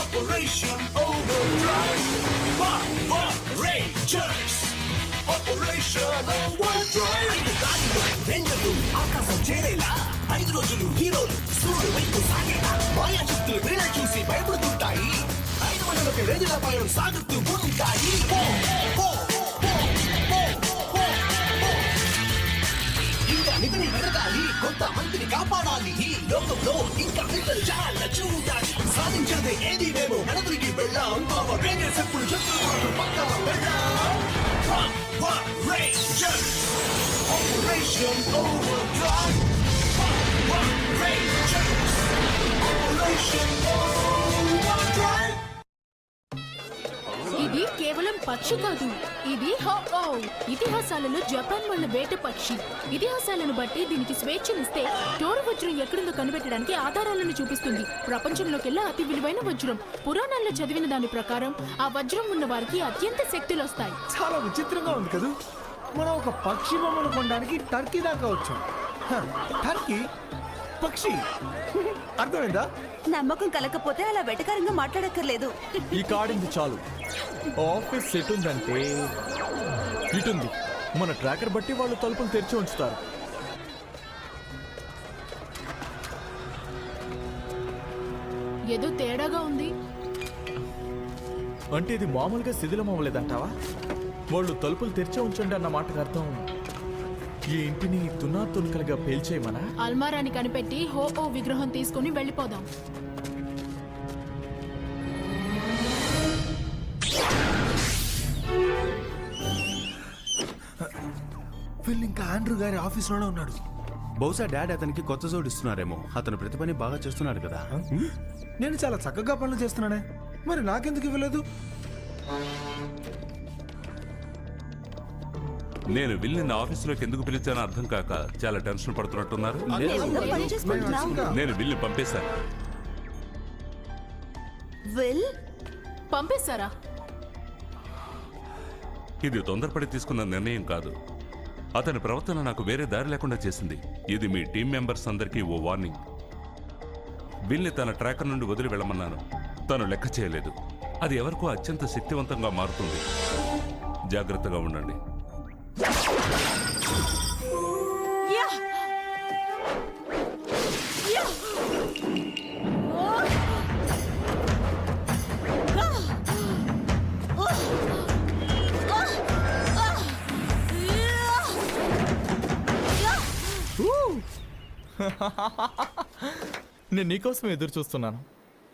Operation Overdrive. Power Rangers. Operation Overdrive. రేంజర్లు ఆకాశం చేరేలా 5 రోజులు హీరోలు సూర్యుడు వైపు సాగేలా మాయా శక్తులు వీళ్ళ చూసి భయపడుతుంటాయి. 500 రేంజర్ల పైన సాగుతూ ఉంటాయి. ఇంకా నిధిని వెతకాలి, కొంత మందిని కాపాడాలి. ఈ లోకంలో ఇంకా మిగతాలు చాలా చూడాలి. సాధించేది ఏది మేము వెనదిరిగి వెళ్ళాం. పవర్ రేంజర్స్ ఎప్పుడు చెప్తున్నారు పక్కన వెళ్ళాం. Power Rangers. Operation Overdrive. Power Rangers. Operation Overdrive. ఇది కేవలం పక్షి కాదు, ఇది హో-ఓ. ఇతిహాసాలలో జపాన్ వాళ్ళ వేట పక్షి. ఇతిహాసాలను బట్టి దీనికి స్వేచ్ఛనిస్తే టోరు వజ్రం ఎక్కడుందో కనిపెట్టడానికి ఆధారాలను చూపిస్తుంది. ప్రపంచంలోకెల్లా అతి విలువైన వజ్రం. పురాణాల్లో చదివిన దాని ప్రకారం ఆ వజ్రం ఉన్న వారికి అత్యంత శక్తులు వస్తాయి. చాలా విచిత్రంగా ఉంది కదా. మనం ఒక పక్షి బొమ్మను కొనడానికి టర్కీ దాకా వచ్చాం. టర్కీ పక్షి అర్థమైందా? నమ్మకం కలకపోతే అలా వెటకారంగా మాట్లాడక్కర్లేదు. ఈ కాడింది చాలు. ఆఫీస్ సెట్ ఉందంటే ఇటుంది. మన ట్రాకర్ బట్టి వాళ్ళు తలుపులు తెరిచి ఉంచుతారు. ఏదో తేడాగా ఉంది. అంటే ఇది మామూలుగా శిథిలం అవ్వలేదంటావా? వాళ్ళు తలుపులు తెరిచే ఉంచండి అన్న మాటకు అర్థం ఈ ఇంటిని తునాతునకలుగా పేల్చేయమనా? అల్మారాని కనిపెట్టి హో-ఓ విగ్రహం తీసుకుని వెళ్ళిపోదాం. వీళ్ళు ఇంకా ఆండ్రూ గారి ఆఫీస్లోనే ఉన్నాడు. బహుశా డాడీ అతనికి కొత్త జోడు ఇస్తున్నారేమో. అతను ప్రతి పని బాగా చేస్తున్నాడు కదా. నేను చాలా చక్కగా పనులు చేస్తున్నానే, మరి నాకెందుకు ఇవ్వలేదు? నేను విల్ని నా ఆఫీసులోకి ఎందుకు పిలిచానో అర్థం కాక చాలా టెన్షన్ పడుతున్నట్టున్నారు. పని చేసుకుంటున్నాం. నేను విల్ని పంపేశాను. విల్ పంపేశారా? ఇది తొందరపడి తీసుకున్న నిర్ణయం కాదు. అతని ప్రవర్తన నాకు వేరే దారి లేకుండా చేసింది. ఇది మీ టీం మెంబర్స్ అందరికీ ఓ వార్నింగ్. విల్ని తన ట్రాకర్ నుండి వదిలి వెళ్ళమన్నాను. తను లెక్క చేయలేదు. అది ఎవరికో అత్యంత శక్తివంతంగా మారుతుంది. జాగ్రత్తగా ఉండండి. నేను నీకోసం ఎదురు చూస్తున్నాను.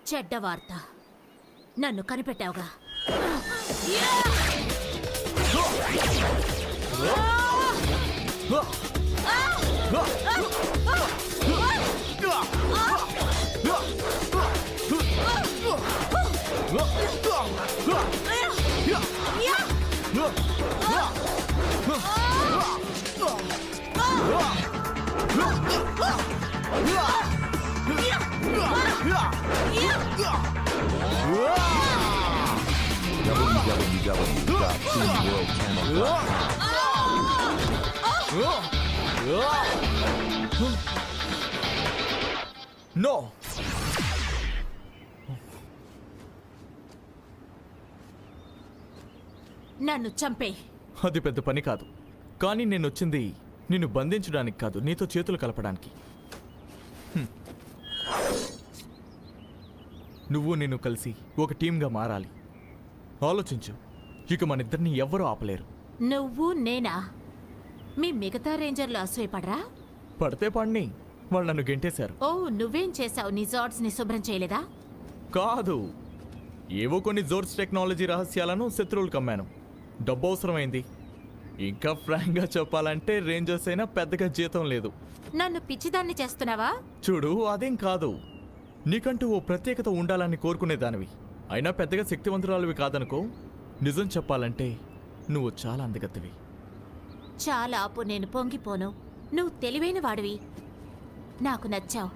చెడ్డ వార్త, నన్ను కనిపెట్టావుగా. నో, నన్ను చంపే. అది పెద్ద పని కాదు. కానీ నేను వచ్చింది నిన్ను బంధించడానికి కాదు, నీతో చేతులు కలపడానికి. నువ్వు నేను కలిసి ఒక టీంగా మారాలి. ఆలోచించు. ఇక మన ఇద్దరిని ఎవ్వరూ ఆపలేరు. నువ్వు నేనా? మీ మిగతా రేంజర్లు అసూయపడరా? పడితే పడిని. వాళ్ళు నన్ను గెంటేశారు. ఓ, నువ్వేం చేశావు? నీ జార్డ్స్ ని శుభ్రం చేయలేదా? కాదు, ఏవో కొన్ని జోర్స్ టెక్నాలజీ రహస్యాలను శత్రువులు కమ్మాను. డబ్బు అవసరమైంది. ఇంకా ఫ్రాంక్గా చెప్పాలంటే రేంజర్స్ అయినా పెద్దగా జీతం లేదు. నన్ను పిచ్చిదాన్ని చేస్తున్నావా? చూడు, అదేం కాదు. నీకంటూ ఓ ప్రత్యేకత ఉండాలని కోరుకునేదానివి. అయినా పెద్దగా శక్తివంతురాలివి కాదనుకో. నిజం చెప్పాలంటే నువ్వు చాలా అందగత్తెవి. చాలా ఆపు, నేను పొంగిపోను. నువ్వు తెలివైన వాడివి, నాకు నచ్చావు.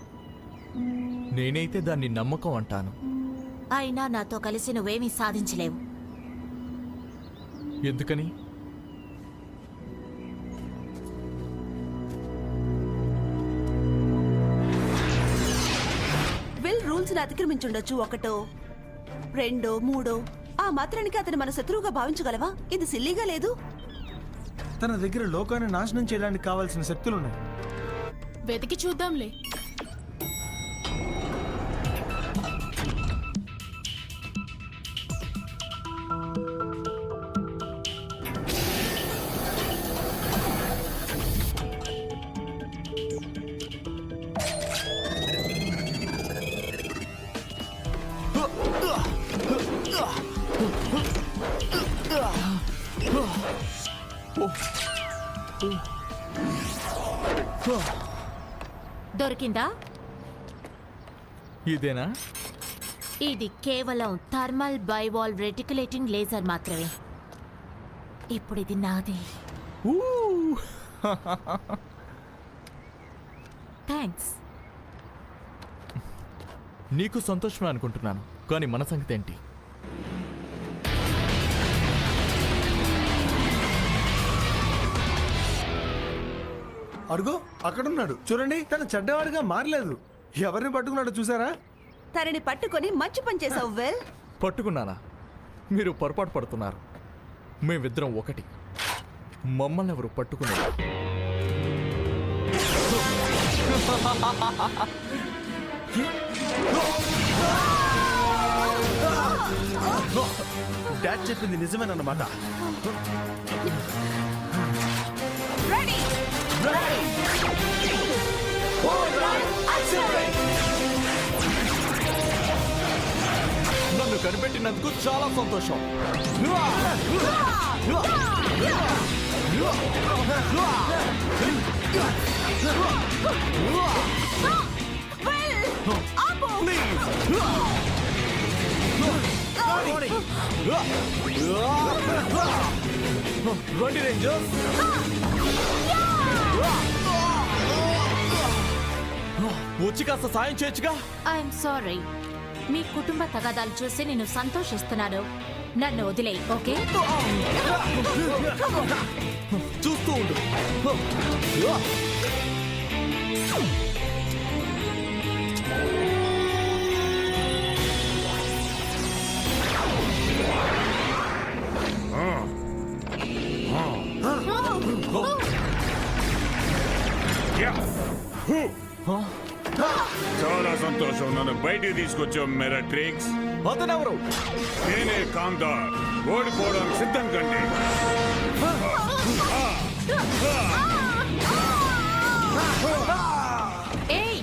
నేనైతే దాన్ని నమ్మకం అంటాను. అయినా నాతో కలిసి నువ్వేమీ సాధించలేవు. ఎందుకని? విల్ రూల్స్ ని అతిక్రమించుండొచ్చు ఒకటో, రెండో మూడో ఆ మాత్రానికి అతను మన శత్రువుగా భావించగలవా? ఇది సిల్లీగా లేదు. తన దగ్గర లోకాన్ని నాశనం చేయడానికి కావాల్సిన శక్తులున్నాయి. వెతికి చూద్దాంలే. దొరికిందా? ఇదేనా? ఇది కేవలం థర్మల్ బైవాల్ రెటికులేటింగ్ లేజర్ మాత్రమే. ఇప్పుడు ఇది నాది. ఊ! థ్యాంక్స్. నీకు సంతోషమే అనుకుంటున్నాను, కానీ మన సంగతి ఏంటి? అడుగో అక్కడున్నాడు చూడండి. తను చెడ్డవాడిగా మారలేదు. ఎవరిని పట్టుకున్నాడో చూసారా? తనని పట్టుకొని మంచి పని చేసావు వెల్. పట్టుకున్నానా? మీరు పొరపాటు పడుతున్నారు. మేమిద్దరం ఒకటి. మమ్మల్ని ఎవరు పట్టుకున్నారు? డాడ్ చెప్పింది నిజమేనన్నమాట. నన్ను కనిపెట్టినందుకు చాలా సంతోషం. రండి రేంజర్స్. వచ్చి కాస్త సాయం చేయొచ్చుగా. I'm sorry. మీ కుటుంబ తగాదాలు చూసి నేను సంతోషిస్తున్నాను. నన్ను వదిలేయి, ఓకే? చూస్తూ ఉండు. చాలా సంతోషం. నన్ను బయటికి తీసుకొచ్చావు మెరాట్రిక్స్. అతనెవరు? నేనే కాందార్. ఓడిపోవడానికి సిద్ధం కండి. ఏయ్,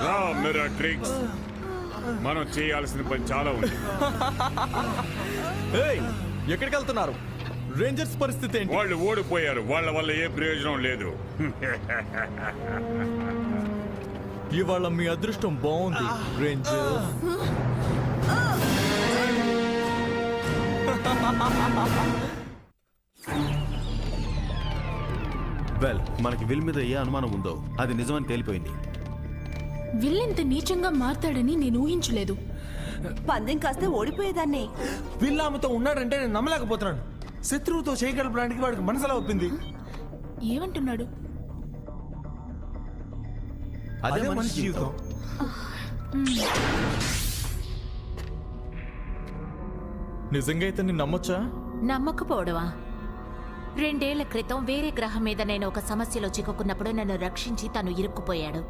రా మెరాట్రిక్స్. మనం చేయాల్సిన పని చాలా ఉంది. ఏయ్, ఎక్కడికి వెళ్తున్నారు? రేంజర్స్ పరిస్థితి ఏంటి? వాళ్ళు ఓడిపోయారు. వాళ్ళ వల్ల ఏ ప్రయోజనం లేదు. ఇవాళ మీ అదృష్టం బాగుంది రేంజర్స్. వెల్, మనకి విల్ మీద ఏ అనుమానం ఉందో అది నిజమని తేలిపోయింది. విల్ ఇంత నీచంగా మారతాడని నేను ఊహించలేదు. పందెం కాస్తే ఓడిపోయేదాన్ని. వీళ్ళ ఆమెతో ఉన్నాడంటే నేను నమ్మలేకపోతున్నాను. శత్రువుతో చేయగలపడానికి వాడికి మనసులా ఒప్పింది. ఏమంటున్నాడు? అదే అదే మనిషి జీవితం. నిజంగా ఇతన్ని నమ్మొచ్చా? నమ్మకపోవడమా? 2 ఏళ్ల క్రితం వేరే గ్రహం మీద నేను ఒక సమస్యలో చిక్కుకున్నప్పుడు నన్ను రక్షించి తను ఇరుక్కుపోయాడు.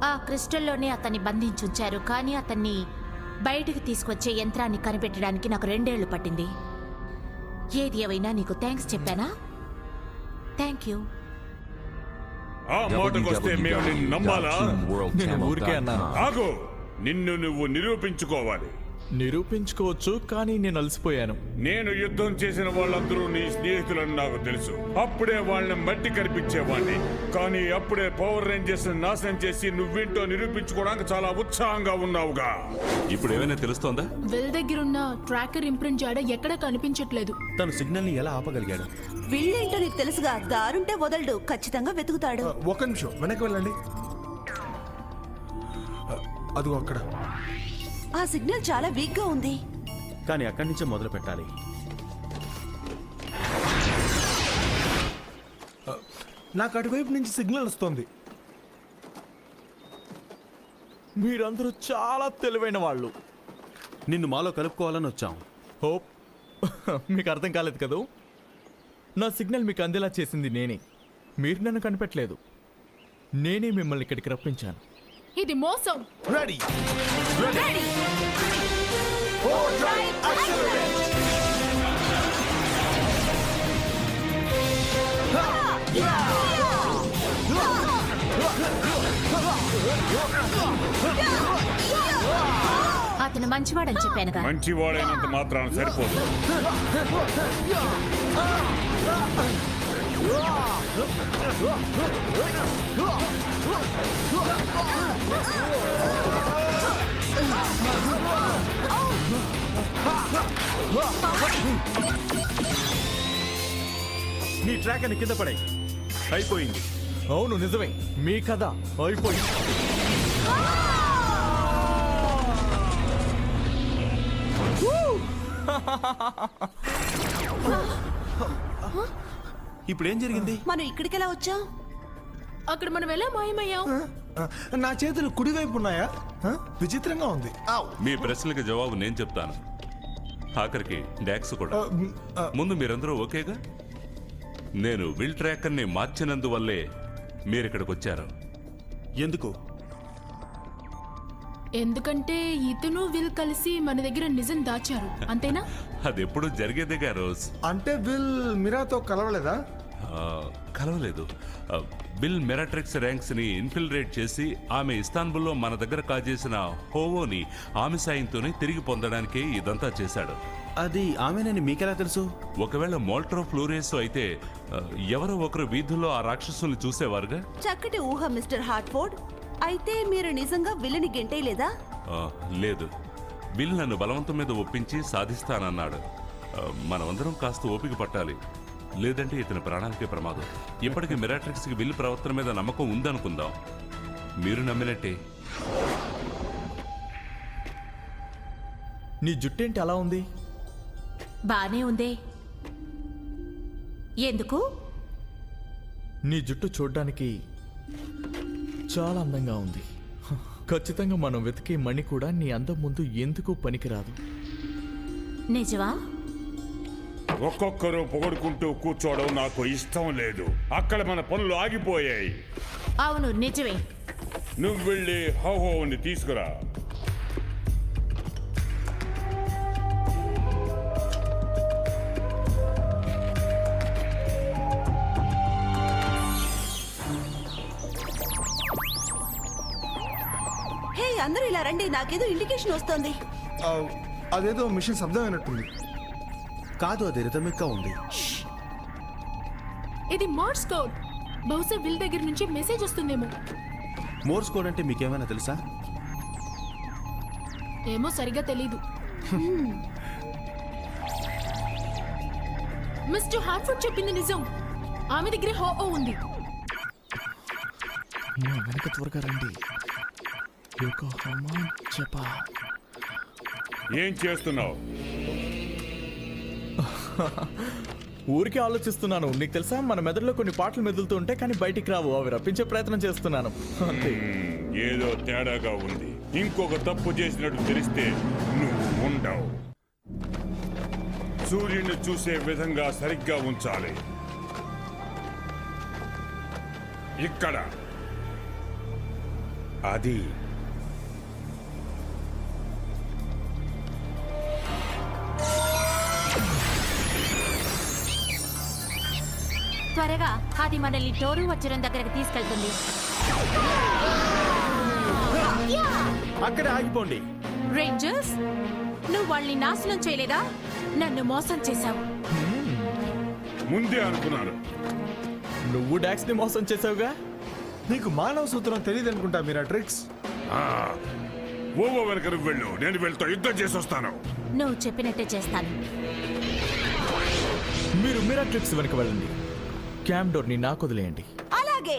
ఆ క్రిస్టల్లోనే అతన్ని బంధించుంచారు, కానీ అతన్ని బయటికి తీసుకొచ్చే యంత్రాన్ని కనిపెట్టడానికి నాకు 2 ఏళ్లు పట్టింది. ఏది ఏవైనా నీకు థ్యాంక్స్ చెప్పానా? Thank you. ఆ మాటకొస్తే మేము నిన్ను నమ్మాలా? నేను ఊరికే అన్నాను. ఆగు, నిన్ను నువ్వు నిరూపించుకోవాలి. నిరూపించుకోవచ్చు, కానీ నేను అలసిపోయాను. నేను యుద్ధం చేసిన వాళ్ళందరూ నీ స్నేహితులని నాకు తెలుసు. అప్పుడే వాళ్ళని మట్టి కనిపించేవాడిని, కానీ అప్పుడే పవర్ రేంజర్స్ నాశనం చేసి నువ్వేంటో నిరూపించుకోవడానికి చాలా ఉత్సాహంగా ఉన్నావుగా. ఇప్పుడు ఏమైనా తెలుస్తోందా? విల్ దగ్గరున్న ట్రాకర్ ఇంప్రింట్ జాడ ఎక్కడా కనిపించట్లేదు. తను సిగ్నల్ ని ఎలా ఆపగలిగాడు? వీళ్ళేంటో నీకు తెలుసుగా, దారుంటే వదలడు, ఖచ్చితంగా వెతుకుతాడు. ఒక్క నిమిషం వెనక్కి వెళ్ళండి. అదిగో అక్కడ. ఆ సిగ్నల్ చాలా వీక్ గా ఉంది. కానీ అక్కడి నుంచే మొదలు పెట్టాలి. నాకు అటువైపు నుంచి సిగ్నల్ వస్తుంది. మీరందరూ చాలా తెలివైన వాళ్ళు. నిన్ను మాలో కలుపుకోవాలని వచ్చాం. హోప్ మీకు అర్థం కాలేదు కదూ? నా సిగ్నల్ మీకు అందేలా చేసింది నేనే. మీరు నన్ను కనిపెట్టలేదు. నేనే మిమ్మల్ని ఇక్కడికి రప్పించాను. ఇది మోసం. రెడీ. అతను మంచివాడని చెప్పానుగా. మంచివాడైనంత మాత్రాన సరిపోదు. నీ ట్రాక్ అని కింద పడాయి. అయిపోయింది. అవును, నిజమే. మీ కథ అయిపోయింది. ఇప్పుడు ఏం జరిగింది? మనం ఇక్కడికి ఎలా వచ్చాం? అక్కడ మనం ఎలా మాయమయ్యాం? నా చేతులు కుడివైపు ఉన్నాయా? విచిత్రంగా ఉంది. మీ ప్రశ్నలకు జవాబు నేను చెప్తాను. ఆఖరికి డాక్స్ కూడా. ముందు మీరందరూ ఓకేగా? నేను విల్ ట్రాకర్ని మార్చినందువల్లే మీరిక్కడికి వచ్చారు. ఎందుకు? ఎందుకంటే ఇతను విల్ కలిసి మన దగ్గర నిజం దాచారు, అంతేనా? అది ఎప్పుడు జరిగేదేగా రోజ్. అంటే విల్ మిరాతో కలవలేదా? కలవలేదు. బిల్ మెరాట్రిక్స్ ర్యాంక్స్ ని ఇన్ఫిల్ట్రేట్ చేసి ఆమె ఇస్తాన్బుల్లో మన దగ్గర కాజేసిన హోవోని ఆమె సాయంతోనే తిరిగి పొందడానికే ఇదంతా చేశాడు. అది ఆమెనని మీకెలా తెలుసు? ఒకవేళ మోల్ట్రో ఫ్లూరేసో అయితే ఎవరో ఒకరు వీధుల్లో ఆ రాక్షసుల్ని చూసేవారుగా. చక్కటి ఊహ మిస్టర్ హార్ట్ఫోర్డ్. అయితే మీరు నిజంగా విల్లుని గెంటేయలేదా? లేదు, బిల్ నన్ను బలవంతం మీద ఒప్పించి సాధిస్తానన్నాడు. మనమందరం కాస్త ఓపిక పట్టాలి, లేదంటే ఇతని ప్రాణాలకే ప్రమాదం. ఇప్పటికీ మెరాట్రిక్స్కి బిల్ ప్రవర్తన మీద నమ్మకం ఉందనుకుందాం. మీరు నమ్మినట్టే. నీ జుట్టేంటి అలా ఉంది? బానే ఉందే. ఎందుకు? నీ జుట్టు చూడ్డానికి చాలా అందంగా ఉంది. ఖచ్చితంగా మనం వెతికే మణి కూడా నీ అందం ముందు ఎందుకు పనికిరాదు. నిజమా? ఒక్కొక్కరు పొగడుకుంటూ కూర్చోవడం నాకు ఇష్టం లేదు. అక్కడ మన పనులు ఆగిపోయాయి. అవును, నిజమే. నువ్వు వెళ్ళి హోహోని తీసుకురా. హే, అందరూ ఇలా రండి. నాకేదో ఇండికేషన్ వస్తోంది. అదేదో మిషన్ శబ్దం అయినట్టుంది. కాదు, అది రిథమిక్ గా ఉంది. ఇది మార్స్ కోడ్. బహుశా విల్ దగ్గర నుంచి మెసేజ్ వస్తుందేమో. మోర్స్ కోడ్ అంటే మీకేమైనా తెలుసా? ఏమో సరిగ్గా తెలీదు. మిస్టర్ హార్ట్ఫుడ్ చెప్పింది నిజం. ఆమె దగ్గర హో ఉంది. వెనక త్వరగా రండి. ఏం చేస్తున్నావు? ఊరికే ఆలోచిస్తున్నాను. నీకు తెలుసా, మన మెదడులో కొన్ని పాటలు మెదులుతూ ఉంటాయి కానీ బయటికి రావు. అవి రప్పించే ప్రయత్నం చేస్తున్నాను అంతే. ఏదో తేడాగా ఉంది. ఇంకొక తప్పు చేసినట్టు తెలిస్తే నువ్వు ఉండవు. సూర్యుని చూసే విధంగా సరిగ్గా ఉంచాలి. ఇక్కడ అది త్వరగా, అది మనల్ని టోరు వజ్రం దగ్గరకు తీసుకెళ్తుంది. అక్కడే ఆగిపోండి. రేంజర్స్, నువ్వు వాళ్ళని నాశనం చేయలేదా? నన్ను మోసం చేశావు. ముందే అనుకున్నాను. నువ్వు డాక్స్ ని మోసం చేసావుగా. నీకు మానవ సూత్రం తెలియదు అనుకుంటా మీరా ట్రిక్స్. ఓవో వెనక నువ్వు వెళ్ళు, నేను వెళ్తా యుద్ధం చేసి వస్తాను. నువ్వు చెప్పినట్టే చేస్తాను. మీరు మీరా ట్రిక్స్ వెనక వెళ్ళండి. క్యామ్ డోర్ ని నాకు వదిలేయండి. అలాగే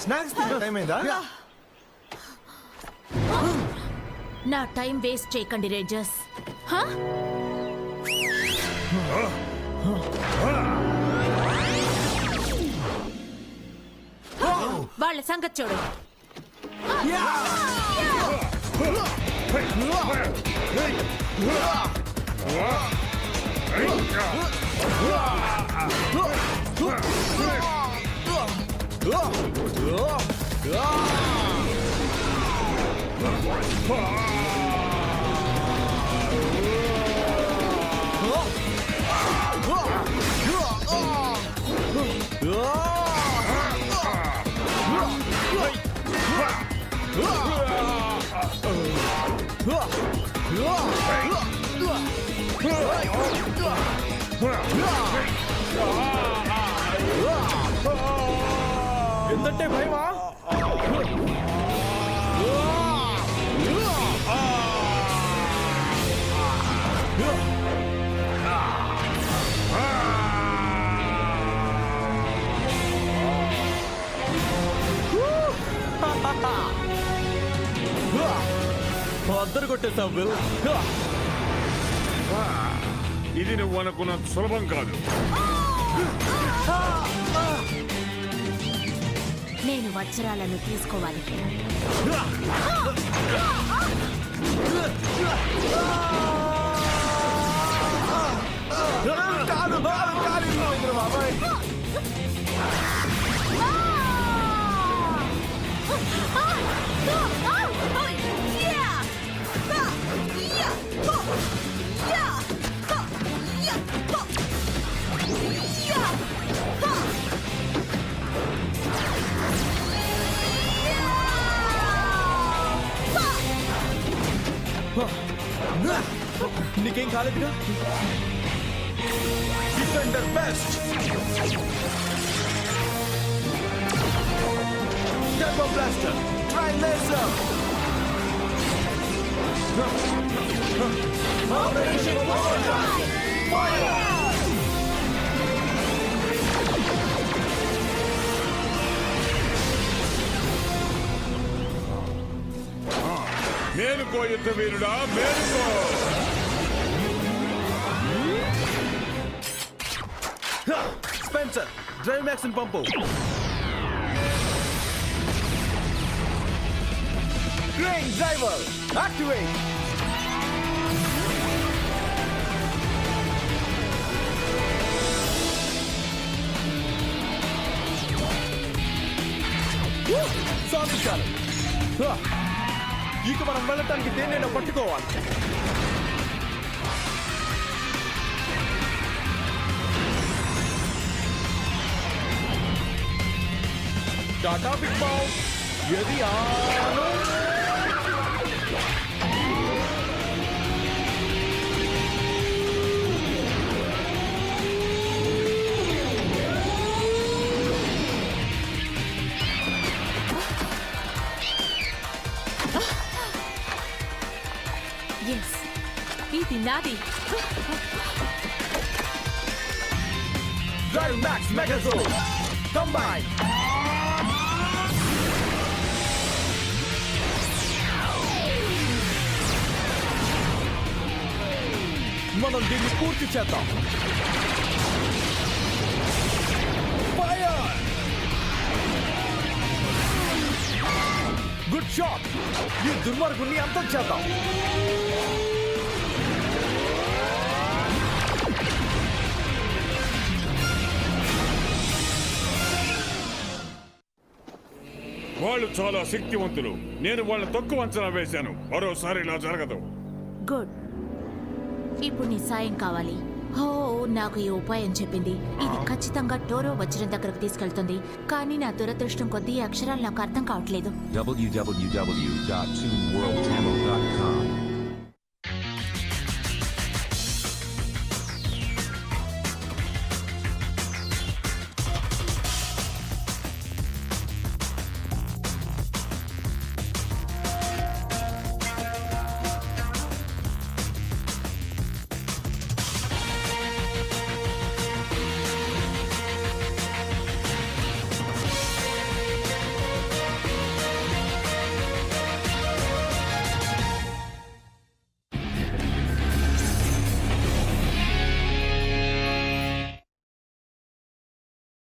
స్నాక్స్ తినే టైం అయిందా? నా టైం వేస్ట్ చేయకండి రేంజర్స్. వాళ్ళ సంగతి చూడు. ఎంతంటే భయమా? అద్దరు కొట్టేసావు బిల్. ఇది నువ్వు అనుకున్నంత సులభం కాదు. నేను వజ్రాలను తీసుకోవాలి. నీకేం కాలేదుగా? Defender best. Turbo blaster. Tri laser. Operation overdrive. Fire. మేలుకో యుద్ధ వీరుడా, మేలుకో. స్పెన్సర్, డ్రైవ్ మ్యాక్సిన్ పంపు. Crane driver, activate. సాధించాలి. ఇక మనం వెళ్ళటానికి దేన్నైనా పట్టుకోవాలి. టాటా బిగ్ బాస్ ఎది ఆను. ఎస్, ఇది నాది. Drive Max Megazord combine. మనం దీన్ని పూర్తి చేద్దాం. ఫైర్! Good shot. ఈ దుర్మార్గుణ్ణి అంతం చేద్దాం. వాళ్ళు చాలా శక్తివంతులు. నేను వాళ్ళని తక్కువ అంచనా వేశాను. మరోసారి ఇలా జరగదు. గుడ్. ఇప్పుడు నీ సాయం కావాలి. ఓ, నాకు ఈ ఉపాయం చెప్పింది. ఇది ఖచ్చితంగా టోరో వజ్రం దగ్గరకు తీసుకెళ్తుంది. కానీ నా దురదృష్టం కొద్దీ ఈ అక్షరాలు నాకు అర్థం కావట్లేదు. www.toonworldtamil.com